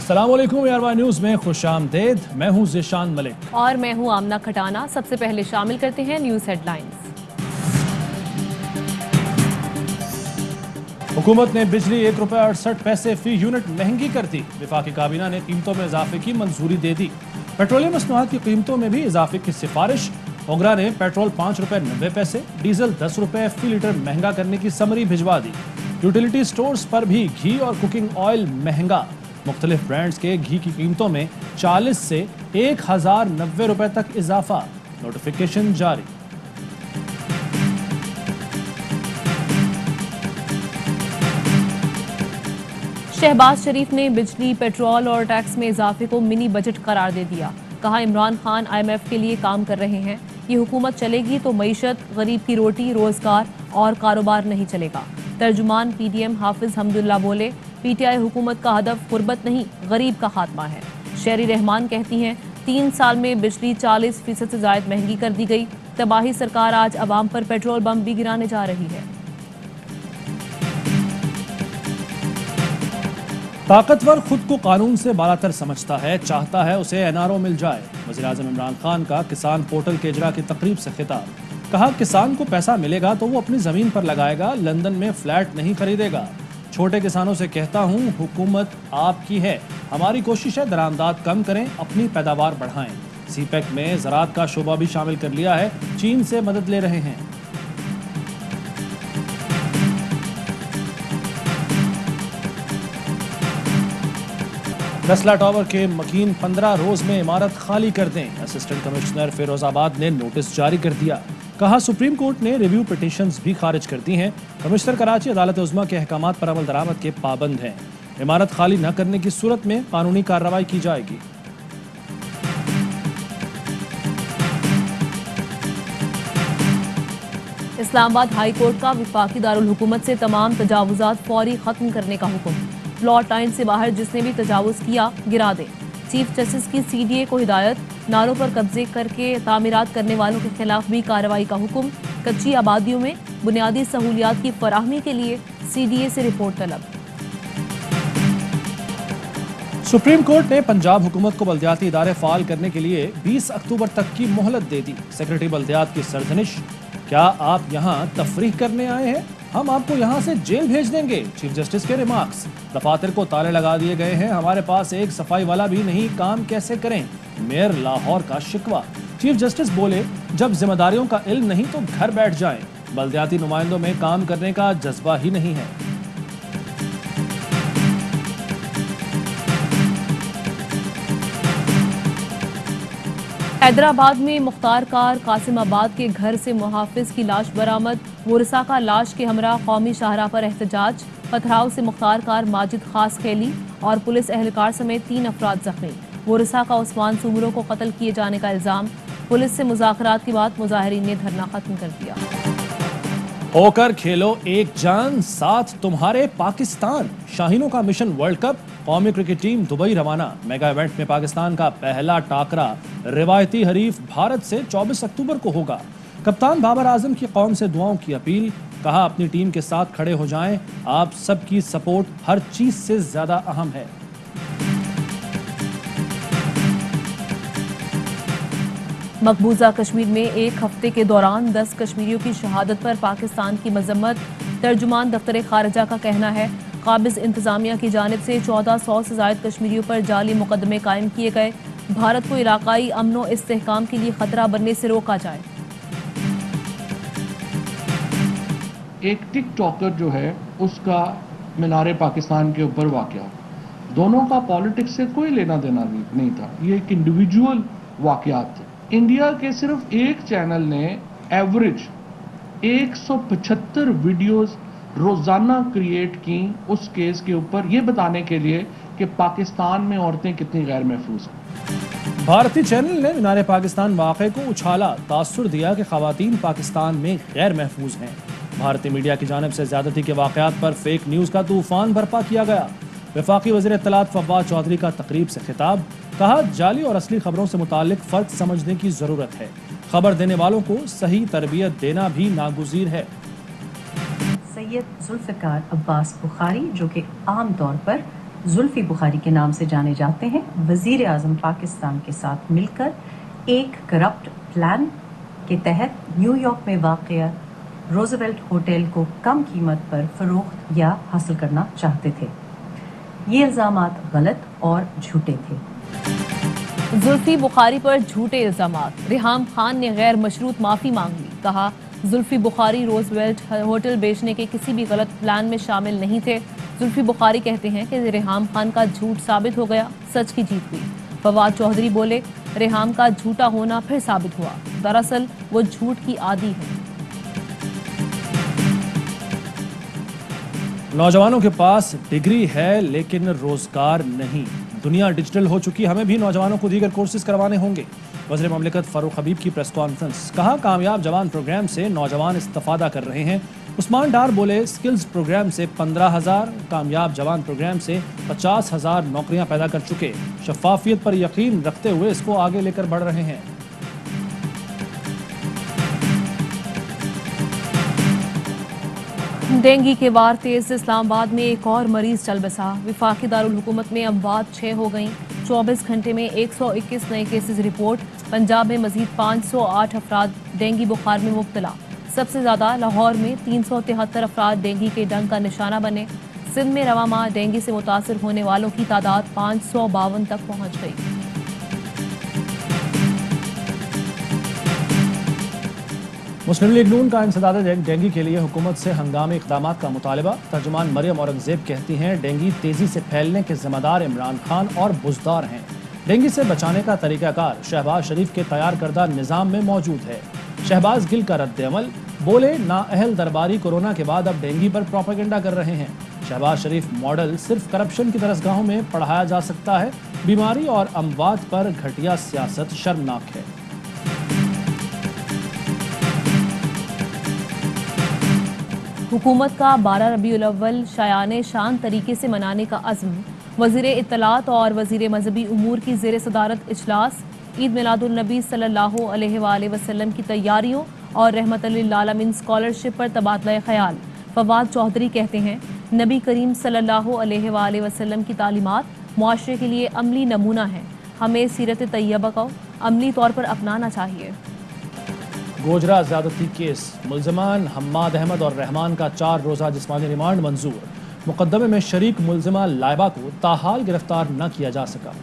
अस्सलाम वालेकुम यारवा न्यूज़ में खुशामदीद। मैं हूं ज़ीशान मलिक और मैं हूं आमना खटाना। सबसे पहले शामिल करते हैं न्यूज़ हेडलाइंस। हुकूमत ने बिजली ₹1.68 फी यूनिट महंगी कर दी। वफाकी काबीना ने कीमतों में इजाफे की मंजूरी दे दी। पेट्रोलियम मसनूआत की कीमतों में भी इजाफे की सिफारिश। ओगरा ने पेट्रोल ₹5.90, डीजल ₹10 फी लीटर महंगा करने की समरी भिजवा दी। यूटिलिटी स्टोर्स पर भी घी और कुकिंग ऑयल महंगा। मुख्तलिफ ब्रांड्स के घी की कीमतों में 40 से 1090 रुपए तक इजाफा। नोटिफिकेशन जारी। शहबाज शरीफ ने बिजली, पेट्रोल और टैक्स में इजाफे को मिनी बजट करार दे दिया। कहा, इमरान खान IMF के लिए काम कर रहे हैं। ये हुकूमत चलेगी तो मईशत, गरीब की रोटी, रोजगार और कारोबार नहीं चलेगा। तर्जुमान PDM हाफिज हमदुल्ला बोले, PTI हुकूमत का हदफ गुर्बत नहीं, गरीब का खात्मा है। शेरी रहमान कहती हैं, 3 साल में बिजली 40% से जायद महंगी कर दी गई। तबाही सरकार आज अवाम पर पेट्रोल बम भी गिराने जा रही है। ताकतवर खुद को कानून से बालातर समझता है, चाहता है उसे NRO मिल जाए। वज़ीर-ए-आज़म इमरान खान का किसान पोर्टल के इजरा की तकरीब से खिताब। कहा, किसान को पैसा मिलेगा तो वो अपनी जमीन पर लगाएगा, लंदन में फ्लैट नहीं खरीदेगा। छोटे किसानों से कहता हूँ, हुकूमत आपकी है, हमारी कोशिश है दरामदाद कम करें, अपनी पैदावार बढ़ाएं। CPEC में ज़राअत का शोबा भी शामिल कर लिया है, चीन से मदद ले रहे हैं। रसला टावर के मकीन 15 रोज में इमारत खाली कर दें। असिस्टेंट कमिश्नर फिरोजाबाद ने नोटिस जारी कर दिया। कहा, सुप्रीम कोर्ट ने रिव्यू पिटीशंस भी खारिज कर दी हैं। कमिश्नर कराची अदालत उज़्मा के अहकामात पर अमल दरामद के पाबंद हैं। इमारत खाली न करने की सूरत में कानूनी कार्रवाई की जाएगी। इस्लामाबाद हाई कोर्ट का वफाकी दारुल हुकूमत से तमाम तजावुजात फौरी खत्म करने का हुक्म। प्लॉट लाइन से बाहर जिसने भी तजावुज किया गिरा दे। चीफ जस्टिस की CDA को हिदायत। नालों पर कब्जे करके तामीरात करने वालों के खिलाफ भी कार्रवाई का हुक्म। कच्ची आबादियों में बुनियादी सहूलियात की फराहमी के लिए CDA से रिपोर्ट तलब। सुप्रीम कोर्ट ने पंजाब हुकूमत को बल्दियाती इदारे फाल करने के लिए 20 अक्टूबर तक की मोहलत दे दी। सेक्रेटरी बल्दियात की सरजनिश। क्या आप यहाँ तफरीह करने आए हैं? हम आपको यहाँ से जेल भेज देंगे। चीफ जस्टिस के रिमार्क्स। दफातर को ताले लगा दिए गए हैं, हमारे पास एक सफाई वाला भी नहीं, काम कैसे करें? मेयर लाहौर का शिकवा। चीफ जस्टिस बोले, जब जिम्मेदारियों का इल्म नहीं तो घर बैठ जाएं। बल्दियाती नुमाइंदों में काम करने का जज्बा ही नहीं है। हैदराबाद में मुख्तार कार कासिमाबाद के घर से मुहाफिज की लाश बरामद। मुरसा का लाश के हमरा कौमी शाहराह पर एहतजाज। पथराव से मुख्तार कार माजिद खास खेली और पुलिस एहलकार समेत 3 अफराद जख्मी। मुरसा का उस्मान सुमरो को कत्ल किए जाने का इल्जाम। पुलिस से मुज़ाकरात के बाद मुजाहिरीन ने धरना खत्म कर दिया। होकर खेलो एक जान, साथ तुम्हारे पाकिस्तान। शाहीनों का मिशन वर्ल्ड कप। कौमी क्रिकेट टीम दुबई रवाना। मेगा इवेंट में पाकिस्तान का पहला टाकरा रिवायती हरीफ भारत से 24 अक्टूबर को होगा। कप्तान बाबर आजम की कौम से दुआओं की अपील। कहा, अपनी टीम के साथ खड़े हो जाएं, आप सबकी सपोर्ट हर चीज से ज्यादा अहम है। मकबूजा कश्मीर में एक हफ्ते के दौरान 10 कश्मीरियों की शहादत पर पाकिस्तान की मजम्मत। तर्जुमान दफ्तर खारजा का कहना है, काबिज इंतजामिया की जानिब से 1400 से ज्यादा कश्मीरियों पर जाली मुकदमे कायम किए गए। भारत को इलाकाई अमनो इस्तेहकाम के लिए खतरा बनने से रोका जाए। एक टिकटॉकर जो है उसका मीनार पाकिस्तान के ऊपर वाकया, दोनों का पॉलिटिक्स से कोई लेना देना नहीं था। ये एक इंडिविजुअल वाकयात थे। इंडिया के सिर्फ एक चैनल ने एवरेज 175 वीडियोस रोजाना क्रिएट की उस केस के ऊपर, ये बताने के लिए कि पाकिस्तान में औरतें कितनी गैर महफूज हैं। भारतीय चैनल ने मीनार पाकिस्तान वाक़े को उछाला, तासुर दिया कि ख़वातीन पाकिस्तान में गैर महफूज हैं। भारतीय मीडिया की जानिब से ज्यादती के वाक़यात पर फेक न्यूज़ का तूफान बर्पा किया गया। वफाकी वज़ीर इत्तलात फव्वाद चौधरी का तकरीब से खिताब। कहा, जाली और असली खबरों से मुताल्लिक फ़र्क समझने की ज़रूरत है। खबर देने वालों को सही तरबियत देना भी नागुज़ीर है। सैयद जुल्फ़िकार अब्बास बुखारी, जो कि आम तौर पर जुल्फी बुखारी के नाम से जाने जाते हैं, वजीर आज़म पाकिस्तान के साथ मिलकर एक करप्ट प्लान के तहत न्यूयॉर्क में वाक़या रोजवेल्ट होटल को कम कीमत पर फरोख्त या हासिल करना चाहते थे। ये इल्ज़ामात गलत और झूठे थे। जुल्फी बुखारी पर झूठे इल्ज़ामात। रेहाम खान ने गैर मशरूत माफ़ी मांग ली। कहा, जुल्फी बुखारी रोजवेल्ट होटल बेचने के किसी भी गलत प्लान में शामिल नहीं थे। जुल्फी बुखारी कहते हैं कि रेहाम खान का झूठ साबित हो गया, सच की जीत हुई। फवाद चौधरी बोले, रेहाम का झूठा होना फिर साबित हुआ, दरअसल वो झूठ की आदी है। नौजवानों के पास डिग्री है लेकिन रोजगार नहीं। दुनिया डिजिटल हो चुकी, हमें भी नौजवानों को दीगर कोर्सेज करवाने होंगे। वज़ीर ममलिकत फारूक हबीब की प्रेस कॉन्फ्रेंस। कहा, कामयाब जवान प्रोग्राम से नौजवान इस्तिफादा कर रहे हैं। उस्मान डार बोले, स्किल्स प्रोग्राम से 15,000, कामयाब जवान प्रोग्राम से 50,000 नौकरियां पैदा कर चुके। शफाफियत पर यकीन रखते हुए इसको आगे लेकर बढ़ रहे हैं। डेंगू के वार तेज। इस्लामाबाद में एक और मरीज चल बसा। विफाकी दारुल हुकूमत में अमवात 6 हो गईं। 24 घंटे में 121 नए केसेस रिपोर्ट। पंजाब में मजीद 508 अफराद डेंगू बुखार में मुब्तला। सबसे ज़्यादा लाहौर में 373 अफराद डेंगू के डंक का निशाना बने। सिंध में रवा माह डेंगू से मुतासर होने वालों की तादाद 552 तक पहुँच गई। मुस्लिम लीग नून का इंसदाद डेंगू के लिए हुकूमत से हंगामी इक़दाम का मुतालबा। तर्जुमान मरियम औरंगजेब कहती हैं, डेंगू तेजी से फैलने के जिम्मेदार इमरान खान और बुज़दार हैं। डेंगू से बचाने का तरीकाकार शहबाज शरीफ के तैयार करदा निज़ाम में मौजूद है। शहबाज गिल का रद्द-ए-अमल। बोले, नाअहल दरबारी कोरोना के बाद अब डेंगू पर प्रोपेगेंडा कर रहे हैं। शहबाज शरीफ मॉडल सिर्फ करप्शन की दरसगाहों में पढ़ाया जा सकता है। बीमारी और अमवात पर घटिया सियासत शर्मनाक है। हुकूमत का 12 रबीउल अव्वल शायाने शान तरीके से मनाने का अज़्म। वज़ीर इत्तलात और वज़ीर मजहबी उमूर की ज़ेर सदारत इजलास। ईद मिलादुन नबी सल्लल्लाहु अलैहि वसल्लम की तैयारियों और रहमतुल लिल आलमीन स्कॉलरशिप पर तबादला ख्याल। फवाद चौधरी कहते हैं, नबी करीम सल्लल्लाहु अलैहि वसल्लम की तालीमात मुआशरे के लिए अमली नमूना है। हमें सीरत तैयबा को अमली तौर पर अपनाना चाहिए। गोजरा ज्यादती केस। मुल्ज़िमान हम्माद अहमद और रहमान का 4 रोज़ा जिस्मानी रिमांड मंजूर। मुकदमे में शरीक मुल्ज़िमा लाइबा को ताहाल गिरफ्तार न किया जा सका।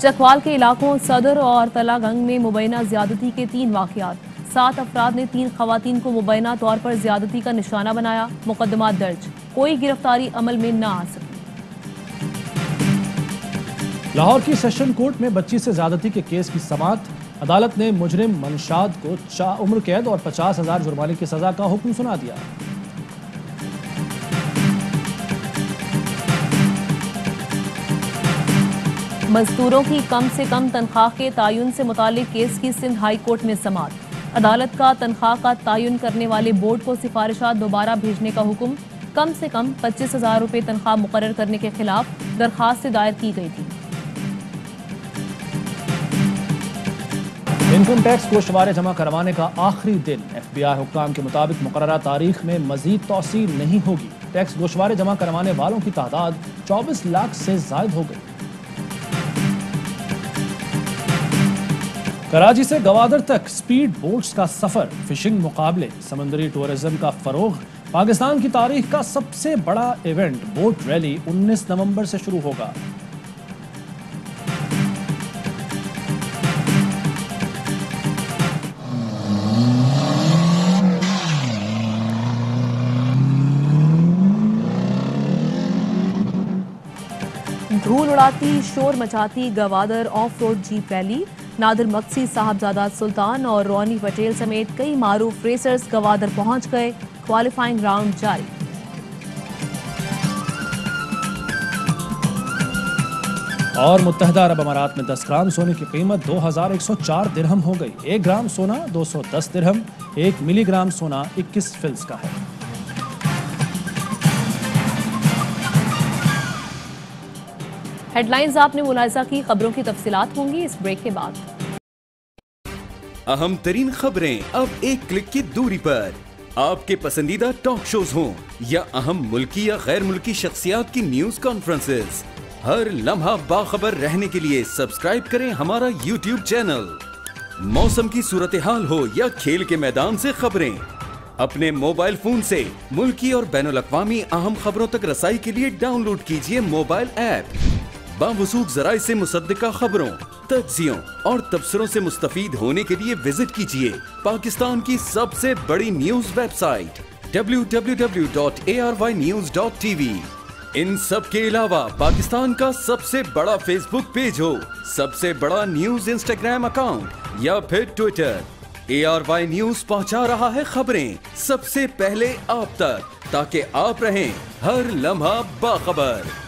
चकवाल के इलाकों सदर और तलागंग में मुबैना ज्यादती के 3 वाक़यात। 7 अफराद ने 3 खवातीन को मुबैना तौर पर ज्यादती का निशाना बनाया। मुकदमात दर्ज, कोई गिरफ्तारी अमल में न आ सकी। लाहौर की सेशन कोर्ट में बच्ची से ज्यादती के केस की समाअत। अदालत ने मुजरिम मनशाद को 4 उम्र कैद और 50,000 जुर्माने की सजा का हुक्म सुना दिया। मजदूरों की कम से कम तनख्वाह के तायुन से मुतालिक केस की सिंध हाई कोर्ट में समाअत। अदालत का तनख्वाह का तायुन करने वाले बोर्ड को सिफारिशात दोबारा भेजने का हुक्म। कम से कम 25,000 रुपये तनख्वाह मुकर्रर करने के खिलाफ दरखास्त दायर की गई थी। इनकम टैक्स गोशवारे जमा करवाने का आखिरी दिन। FBI हुक्काम के मुताबिक मुकर्ररा तारीख में मजीद तौसील नहीं होगी। टैक्स गोशवारे जमा करवाने वालों की तादाद 24 लाख से जायद हो गई। कराची से गवादर तक स्पीड बोट्स का सफर। फिशिंग मुकाबले, समुद्री टूरिज्म का फरोग। पाकिस्तान की तारीख का सबसे बड़ा इवेंट बोट रैली 19 नवंबर से शुरू होगा। धूल उड़ाती, शोर मचाती Gwadar off road jeep rally. Nadir Magsi, Sahibzada Sultan और रोनी पटेल समेत कई मारूफ रेसर्स गवादर पहुंच गए। क्वालिफाइंग राउंड जारी। और मुत्तहदा अरब अमारात में 10 ग्राम सोने की कीमत 2104 दिरहम हो गई। 1 ग्राम सोना 210 दिरहम। 1 मिलीग्राम सोना 21 फिल्स का है। हेडलाइंस आपने मुलाहिजा की, खबरों की तफसीलात होंगी इस ब्रेक के बाद। अहम तरीन खबरें अब एक क्लिक की दूरी पर। आपके पसंदीदा टॉक शोज हों या अहम मुल्की या गैर मुल्की शख्सियात की न्यूज कॉन्फ्रेंसेस, हर लम्हा बाखबर रहने के लिए सब्सक्राइब करें हमारा YouTube चैनल। मौसम की सूरत हाल हो या खेल के मैदान से खबरें, अपने मोबाइल फोन से मुल्की और बैनुल-अक़वामी अहम खबरों तक रसाई के लिए डाउनलोड कीजिए मोबाइल ऐप। बावसूख ज़राए से मुसद्दिका खबरों, तज्ज़ियों और तबसरों से मुस्तफीद होने के लिए विजिट कीजिए पाकिस्तान की सबसे बड़ी न्यूज वेबसाइट www.arYnews.tv। इन सब के अलावा पाकिस्तान का सबसे बड़ा फेसबुक पेज हो, सबसे बड़ा न्यूज इंस्टाग्राम अकाउंट या फिर ट्विटर, ARY न्यूज पहुंचा रहा है खबरें सबसे पहले आप तक, ताकि आप रहें हर लम्हा बाखबर।